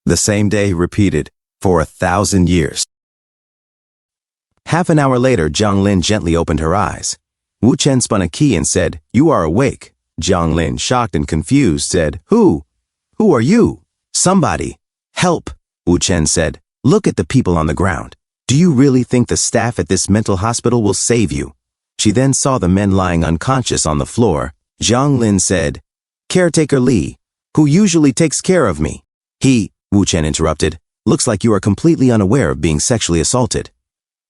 The same day repeated for 1,000 years. Half an hour later, Jiang Lin gently opened her eyes. Wu Chen spun a key and said, "You are awake." Jiang Lin, shocked and confused, said, Who are you?" "Somebody. Help," Wu Chen said. "Look at the people on the ground. Do you really think the staff at this mental hospital will save you?" She then saw the men lying unconscious on the floor. Jiang Lin said, "Caretaker Li, who usually takes care of me." "He," Wu Chen interrupted, "looks like you are completely unaware of being sexually assaulted."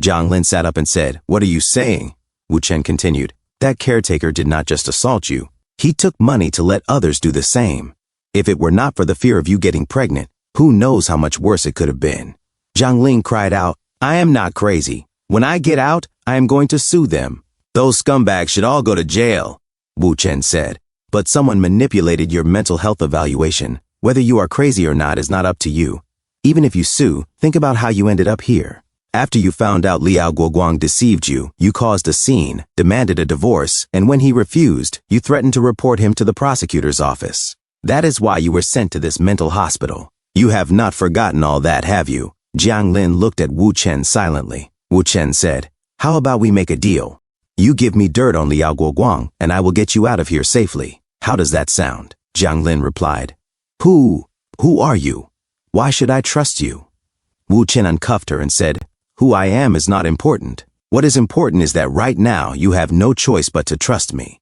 Jiang Lin sat up and said, "What are you saying?" Wu Chen continued, "That caretaker did not just assault you. He took money to let others do the same. If it were not for the fear of you getting pregnant, who knows how much worse it could have been." Jiang Lin cried out, "I am not crazy. When I get out, I am going to sue them. Those scumbags should all go to jail," Wu Chen said. "But someone manipulated your mental health evaluation. Whether you are crazy or not is not up to you. Even if you sue, think about how you ended up here. After you found out Liao Guoguang deceived you, you caused a scene, demanded a divorce, and when he refused, you threatened to report him to the prosecutor's office. That is why you were sent to this mental hospital. You have not forgotten all that, have you?" Jiang Lin looked at Wu Chen silently. Wu Chen said, "How about we make a deal? You give me dirt on Liao Guoguang, and I will get you out of here safely. How does that sound?" Jiang Lin replied. Who are you? Why should I trust you?" Wu Chen uncuffed her and said, "Who I am is not important. What is important is that right now you have no choice but to trust me."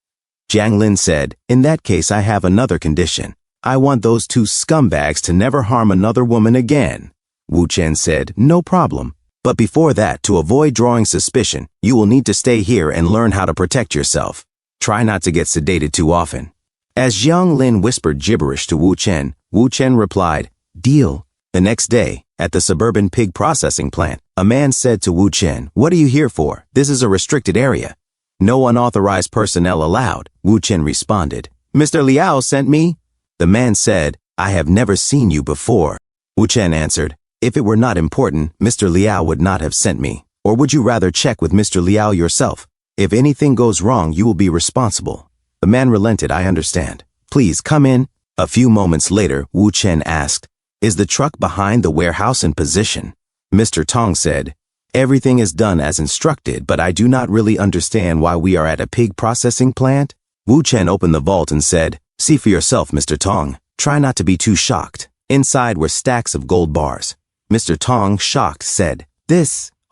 Jiang Lin said, "In that case, I have another condition. I want those two scumbags to never harm another woman again." Wu Chen said, "No problem. But before that, to avoid drawing suspicion, you will need to stay here and learn how to protect yourself. Try not to get sedated too often." As Jiang Lin whispered gibberish to Wu Chen replied, "Deal." The next day, at the suburban pig processing plant, a man said to Wu Chen, "What are you here for? This is a restricted area. No unauthorized personnel allowed." Wu Chen responded, "Mr. Liao sent me." The man said, "I have never seen you before." Wu Chen answered, "If it were not important, Mr. Liao would not have sent me. Or would you rather check with Mr. Liao yourself? If anything goes wrong, you will be responsible." The man relented, "I understand. Please come in." A few moments later, Wu Chen asked, "Is the truck behind the warehouse in position?" Mr. Tong said, "Everything is done as instructed, but I do not really understand why we are at a pig processing plant." Wu Chen opened the vault and said, "See for yourself, Mr. Tong. Try not to be too shocked." Inside were stacks of gold bars. Mr. Tong, shocked, said,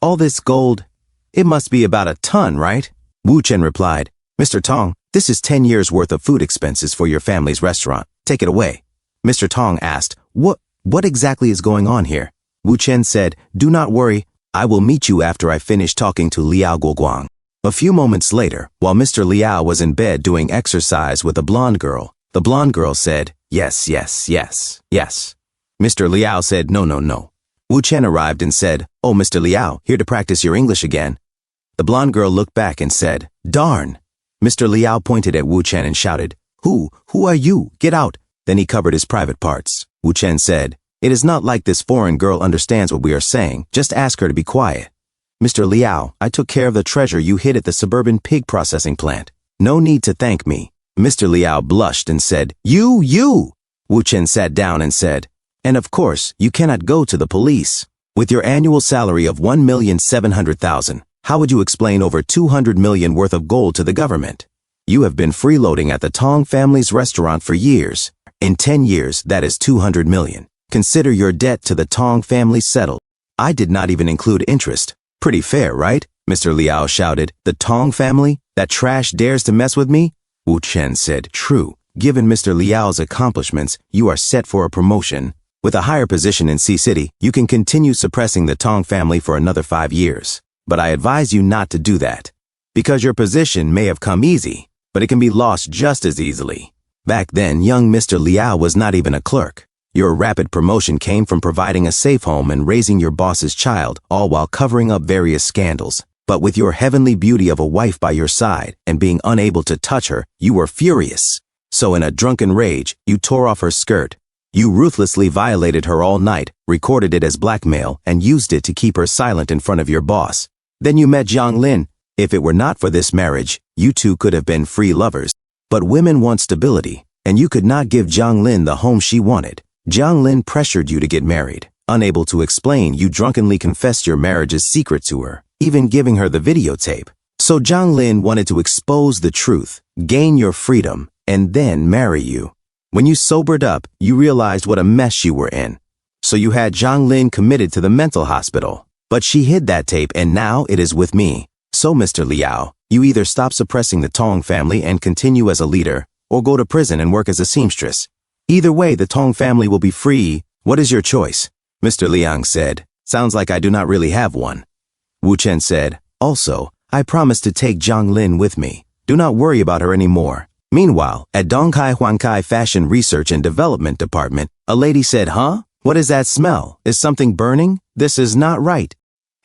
All this gold, it must be about a ton, right?" Wu Chen replied, "Mr. Tong, this is 10 years worth of food expenses for your family's restaurant. Take it away." Mr. Tong asked, What exactly is going on here?" Wu Chen said, "Do not worry. I will meet you after I finish talking to Liao Guoguang." A few moments later, while Mr. Liao was in bed doing exercise with a blonde girl, the blonde girl said, Yes. Mr. Liao said, No. Wu Chen arrived and said, "Oh, Mr. Liao, here to practice your English again." The blonde girl looked back and said, "Darn." Mr. Liao pointed at Wu Chen and shouted, Who are you? Get out." Then he covered his private parts. Wu Chen said, "It is not like this foreign girl understands what we are saying. Just ask her to be quiet." "Mr. Liao, I took care of the treasure you hid at the suburban pig processing plant. No need to thank me." Mr. Liao blushed and said, You! Wu Chen sat down and said, "And of course, you cannot go to the police. With your annual salary of 1,700,000, how would you explain over 200 million worth of gold to the government? You have been freeloading at the Tong family's restaurant for years. In 10 years, that is 200 million. Consider your debt to the Tong family settled. I did not even include interest. Pretty fair, right?" Mr. Liao shouted. "The Tong family? That trash dares to mess with me?" Wu Chen said, "True. Given Mr. Liao's accomplishments, you are set for a promotion. With a higher position in Sea City, you can continue suppressing the Tong family for another 5 years. But I advise you not to do that. Because your position may have come easy, but it can be lost just as easily. Back then, young Mr. Liao was not even a clerk. Your rapid promotion came from providing a safe home and raising your boss's child, all while covering up various scandals. But with your heavenly beauty of a wife by your side and being unable to touch her, you were furious. So in a drunken rage, you tore off her skirt. You ruthlessly violated her all night, recorded it as blackmail, and used it to keep her silent in front of your boss. Then you met Jiang Lin. If it were not for this marriage, you two could have been free lovers. But women want stability, and you could not give Jiang Lin the home she wanted. Jiang Lin pressured you to get married. Unable to explain, you drunkenly confessed your marriage's secret to her, even giving her the videotape. So Jiang Lin wanted to expose the truth, gain your freedom, and then marry you. When you sobered up, you realized what a mess you were in. So you had Jiang Lin committed to the mental hospital. But she hid that tape and now it is with me. So Mr. Liao, you either stop suppressing the Tong family and continue as a leader, or go to prison and work as a seamstress. Either way, the Tong family will be free. What is your choice? Mr. Liang said, sounds like I do not really have one. Wu Chen said, also, I promise to take Jiang Lin with me. Do not worry about her anymore. Meanwhile, at Dongkai Huankai Fashion Research and Development Department, a lady said, huh? What is that smell? Is something burning? This is not right.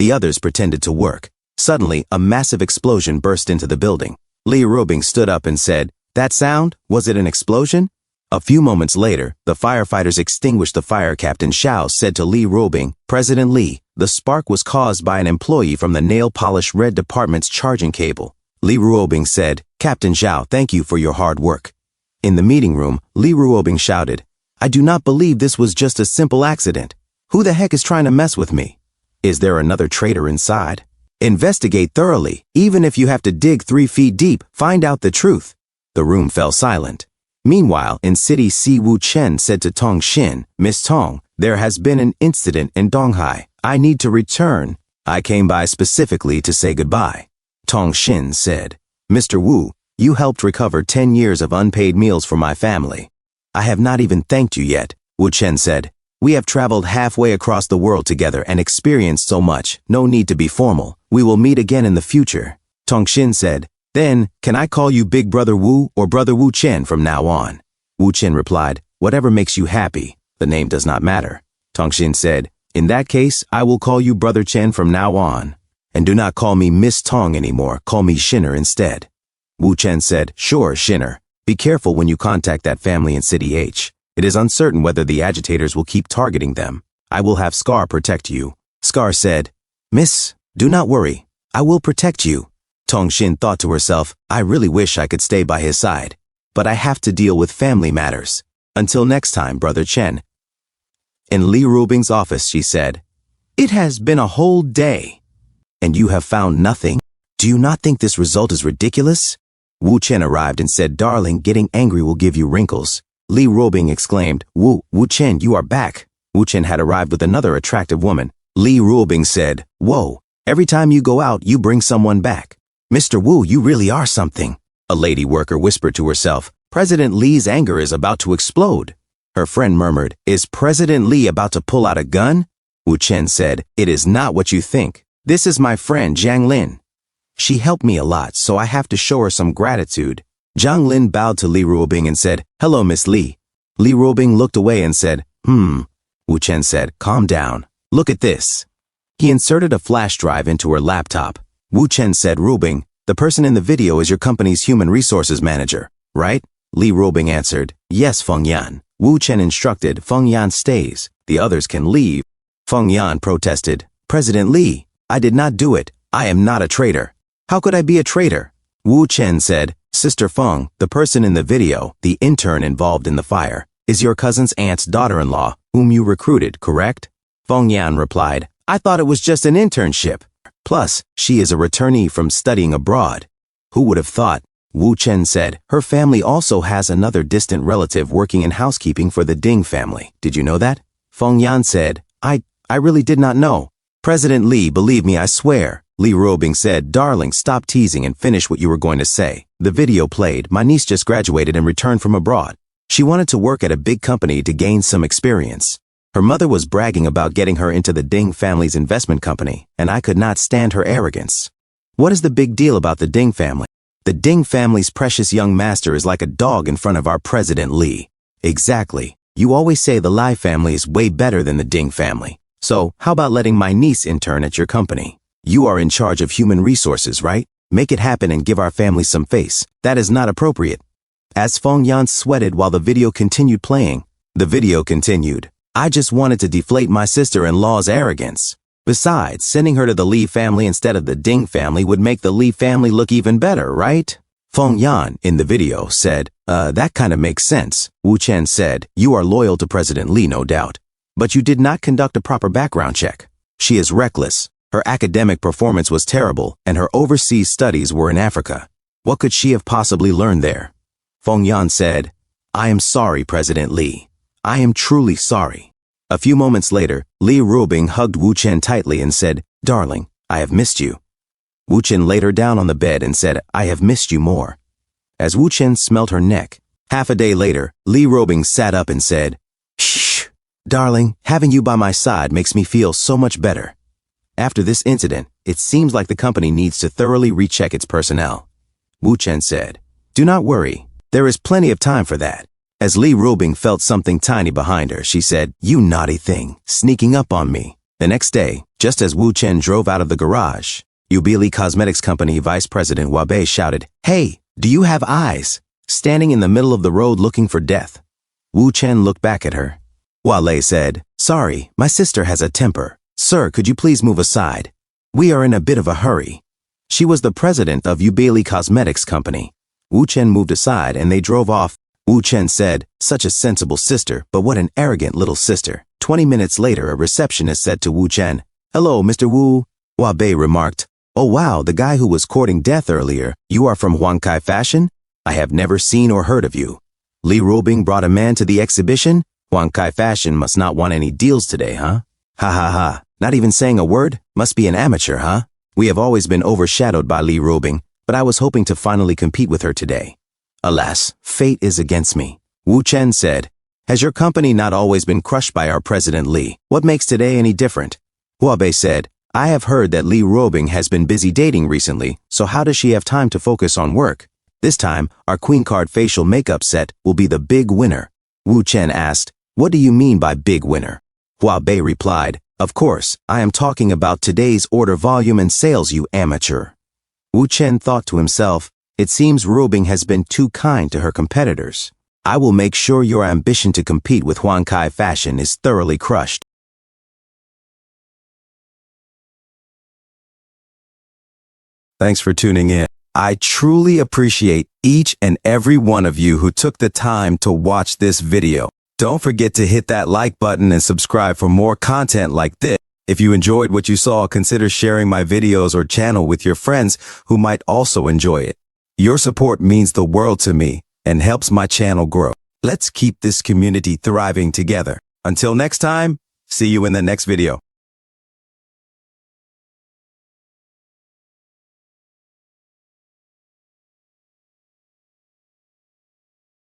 The others pretended to work. Suddenly, a massive explosion burst into the building. Li Ruobing stood up and said, that sound? Was it an explosion? A few moments later, the firefighters extinguished the fire. Captain Xiao said to Li Ruobing, President Li, the spark was caused by an employee from the nail polish red department's charging cable. Li Ruobing said, Captain Xiao, thank you for your hard work. In the meeting room, Li Ruobing shouted, I do not believe this was just a simple accident. Who the heck is trying to mess with me? Is there another traitor inside? Investigate thoroughly. Even if you have to dig 3 feet deep, find out the truth. The room fell silent. Meanwhile, in city, Si Wu Chen said to Tong Xin, Miss Tong, there has been an incident in Donghai. I need to return. I came by specifically to say goodbye. Tong Xin said, Mr. Wu, you helped recover 10 years of unpaid meals for my family. I have not even thanked you yet. Wu Chen said, we have traveled halfway across the world together and experienced so much. No need to be formal. We will meet again in the future. Tong Xin said, then, can I call you Big Brother Wu or Brother Wu Chen from now on? Wu Chen replied, whatever makes you happy. The name does not matter. Tong Xin said, in that case, I will call you Brother Chen from now on. And do not call me Miss Tong anymore. Call me Shinner instead. Wu Chen said, sure, Shinner. Be careful when you contact that family in City H. It is uncertain whether the agitators will keep targeting them. I will have Scar protect you. Scar said, Miss, do not worry. I will protect you. Tong Xin thought to herself, I really wish I could stay by his side. But I have to deal with family matters. Until next time, Brother Chen. In Li Ruobing's office, she said, it has been a whole day. And you have found nothing? Do you not think this result is ridiculous? Wu Chen arrived and said, darling, getting angry will give you wrinkles. Li Ruobing exclaimed, Wu Chen, you are back. Wu Chen had arrived with another attractive woman. Li Ruobing said, whoa, every time you go out, you bring someone back. Mr. Wu, you really are something. A lady worker whispered to herself, President Li's anger is about to explode. Her friend murmured, is President Li about to pull out a gun? Wu Chen said, it is not what you think. This is my friend Jiang Lin. She helped me a lot, so I have to show her some gratitude. Jiang Lin bowed to Li Ruobing and said, hello, Miss Li. Li Ruobing looked away and said, Wu Chen said, calm down. Look at this. He inserted a flash drive into her laptop. Wu Chen said, Ruobing, the person in the video is your company's human resources manager, right? Li Ruobing answered, yes, Feng Yan. Wu Chen instructed, Feng Yan stays. The others can leave. Feng Yan protested, President Li, I did not do it. I am not a traitor. How could I be a traitor? Wu Chen said, Sister Feng, the person in the video, the intern involved in the fire, is your cousin's aunt's daughter-in-law, whom you recruited, correct? Feng Yan replied, I thought it was just an internship. Plus, she is a returnee from studying abroad. Who would have thought? Wu Chen said, her family also has another distant relative working in housekeeping for the Ding family. Did you know that? Feng Yan said, I really did not know. President Li, believe me, I swear. Li Ruobing said, darling, stop teasing and finish what you were going to say. The video played. My niece just graduated and returned from abroad. She wanted to work at a big company to gain some experience. Her mother was bragging about getting her into the Ding family's investment company, and I could not stand her arrogance. What is the big deal about the Ding family? The Ding family's precious young master is like a dog in front of our President Li. Exactly. You always say the Lai family is way better than the Ding family. So, how about letting my niece intern at your company? You are in charge of human resources, right? Make it happen and give our family some face. That is not appropriate. As Feng Yan sweated while the video continued playing, the video continued. I just wanted to deflate my sister-in-law's arrogance. Besides, sending her to the Li family instead of the Ding family would make the Li family look even better, right? Feng Yan, in the video, said, that kind of makes sense. Wu Chen said, you are loyal to President Li, no doubt. But you did not conduct a proper background check. She is reckless. Her academic performance was terrible, and her overseas studies were in Africa. What could she have possibly learned there? Feng Yan said, I am sorry, President Li. I am truly sorry. A few moments later, Li Ruobing hugged Wu Chen tightly and said, Darling, I have missed you. Wu Chen laid her down on the bed and said, I have missed you more. As Wu Chen smelled her neck, half a day later, Li Ruobing sat up and said, Shh, darling, having you by my side makes me feel so much better. After this incident, it seems like the company needs to thoroughly recheck its personnel. Wu Chen said, Do not worry, there is plenty of time for that. As Li Ruobing felt something tiny behind her, she said, You naughty thing, sneaking up on me. The next day, just as Wu Chen drove out of the garage, Ubili Cosmetics Company Vice President Wabe shouted, Hey, do you have eyes? Standing in the middle of the road looking for death. Wu Chen looked back at her. Wale said, Sorry, my sister has a temper. Sir, could you please move aside? We are in a bit of a hurry. She was the president of Ubili Cosmetics Company. Wu Chen moved aside and they drove off. Wu Chen said, Such a sensible sister, but what an arrogant little sister. 20 minutes later, a receptionist said to Wu Chen, Hello, Mr. Wu. Wabe remarked, Oh wow, the guy who was courting death earlier, you are from Huangkai Fashion? I have never seen or heard of you. Li Ruobing brought a man to the exhibition? Huangkai Fashion must not want any deals today, huh? Ha ha ha, not even saying a word? Must be an amateur, huh? We have always been overshadowed by Li Ruobing, but I was hoping to finally compete with her today. Alas, fate is against me. Wu Chen said, Has your company not always been crushed by our President Li? What makes today any different? Wabe said, I have heard that Li Ruobing has been busy dating recently, so how does she have time to focus on work? This time, our Queen Card facial makeup set will be the big winner. Wu Chen asked, What do you mean by big winner? Wabe replied, Of course, I am talking about today's order volume and sales, you amateur. Wu Chen thought to himself, It seems Ruobing has been too kind to her competitors. I will make sure your ambition to compete with Huangkai Fashion is thoroughly crushed. Thanks for tuning in. I truly appreciate each and every one of you who took the time to watch this video. Don't forget to hit that like button and subscribe for more content like this. If you enjoyed what you saw, consider sharing my videos or channel with your friends who might also enjoy it. Your support means the world to me and helps my channel grow. Let's keep this community thriving together. Until next time, see you in the next video.